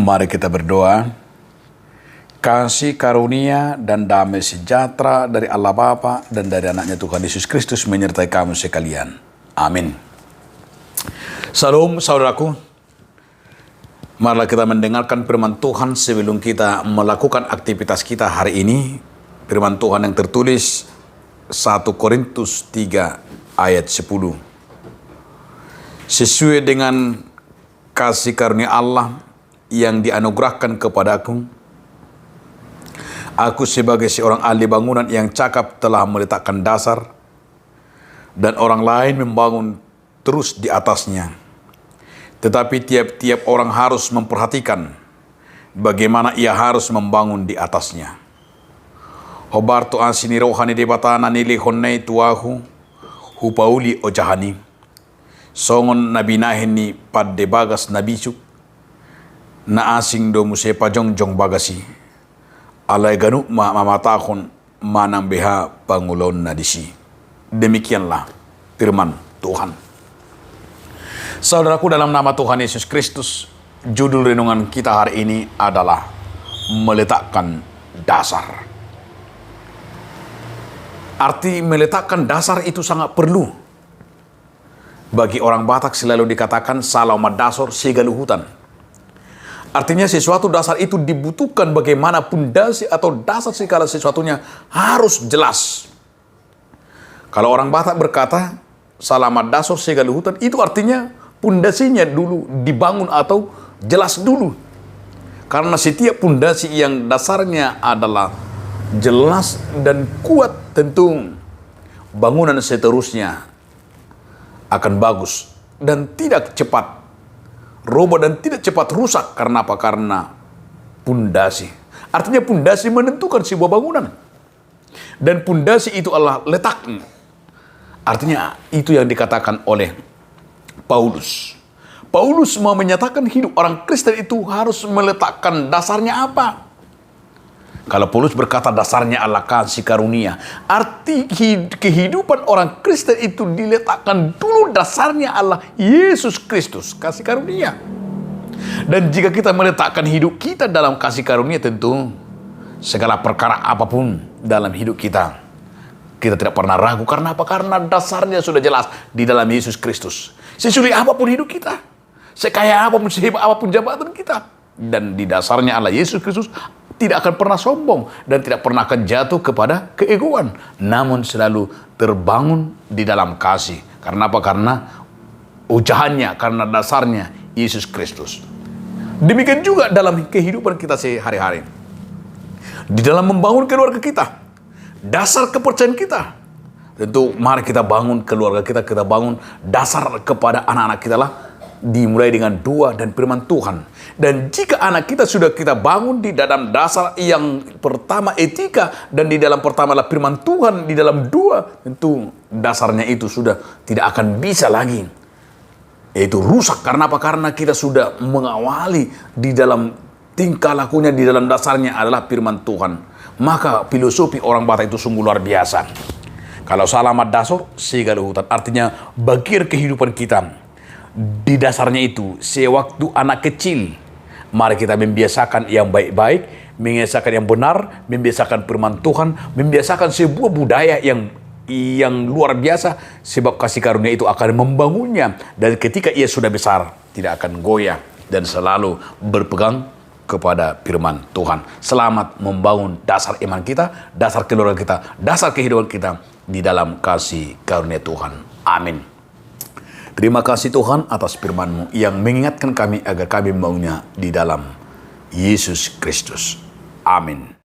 Mari kita berdoa. Kasih karunia dan damai sejahtera dari Allah Bapa dan dari anaknya Tuhan Yesus Kristus menyertai kamu sekalian. Amin. Salam saudaraku. Marilah kita mendengarkan firman Tuhan sebelum kita melakukan aktivitas kita hari ini. Firman Tuhan yang tertulis 1 Korintus 3 ayat 10. Sesuai dengan kasih karunia Allah yang dianugerahkan kepadaku, aku sebagai seorang ahli bangunan yang cakap telah meletakkan dasar, dan orang lain membangun terus di atasnya. Tetapi tiap-tiap orang harus memperhatikan bagaimana ia harus membangun di atasnya. Hobarto ansini rohani debatana nili honnei tuahu hupauli ojahani. Songon nabinahini padde bagas nabicuk na asing do musepa jongjong bagasi. Alai ganu mamatakon manang beha pangulon na disi. Demikianlah firman Tuhan. Saudaraku, dalam nama Tuhan Yesus Kristus, judul renungan kita hari ini adalah meletakkan dasar. Arti meletakkan dasar itu sangat perlu. Bagi orang Batak selalu dikatakan salama dasar segaluhutan. Artinya sesuatu dasar itu dibutuhkan, bagaimana pondasi atau dasar segala sesuatunya harus jelas. Kalau orang Batak berkata salamat dasar segala hutan, itu artinya pondasinya dulu dibangun atau jelas dulu. Karena setiap pondasi yang dasarnya adalah jelas dan kuat, tentu bangunan seterusnya akan bagus dan tidak cepat roboh dan tidak cepat rusak. Karena apa? Karena pondasi. Artinya pondasi menentukan sebuah bangunan. Dan pondasi itu adalah letaknya. Artinya itu yang dikatakan oleh Paulus. Paulus mau menyatakan hidup orang Kristen itu harus meletakkan dasarnya apa? Kalau Paulus berkata dasarnya adalah kasih karunia, arti kehidupan orang Kristen itu diletakkan dulu dasarnya adalah Yesus Kristus, kasih karunia. Dan jika kita meletakkan hidup kita dalam kasih karunia, tentu segala perkara apapun dalam hidup kita tidak pernah ragu. Karena apa? Karena dasarnya sudah jelas di dalam Yesus Kristus. Sesulit apapun hidup kita, sekaya apapun, sehebat apapun jabatan kita, dan di dasarnya adalah Yesus Kristus, tidak akan pernah sombong dan tidak pernah akan jatuh kepada keegoan, namun selalu terbangun di dalam kasih. Karena apa? Karena ujahannya, karena dasarnya Yesus Kristus. Demikian juga dalam kehidupan kita sehari-hari. Di dalam membangun keluarga kita, dasar kepercayaan kita, tentu mari kita bangun keluarga kita, kita bangun dasar kepada anak-anak kita lah, dimulai dengan doa dan firman Tuhan. Dan jika anak kita sudah kita bangun di dalam dasar yang pertama etika, dan di dalam pertama adalah firman Tuhan, di dalam doa, tentu dasarnya itu sudah tidak akan bisa lagi yaitu rusak. Karena apa? Karena kita sudah mengawali di dalam tingkah lakunya, di dalam dasarnya adalah firman Tuhan. Maka filosofi orang Batak itu sungguh luar biasa. Kalau salamat dasar segala hutan, artinya bagian kehidupan kita di dasarnya itu sewaktu anak kecil, mari kita membiasakan yang baik-baik, membiasakan yang benar, membiasakan firman Tuhan, membiasakan sebuah budaya yang luar biasa, sebab kasih karunia itu akan membangunnya, dan ketika ia sudah besar tidak akan goyah dan selalu berpegang kepada firman Tuhan. Selamat membangun dasar iman kita, dasar keluarga kita, dasar kehidupan kita di dalam kasih karunia Tuhan. Amin. Terima kasih Tuhan atas firman-Mu yang mengingatkan kami agar kami membangunnya di dalam Yesus Kristus. Amin.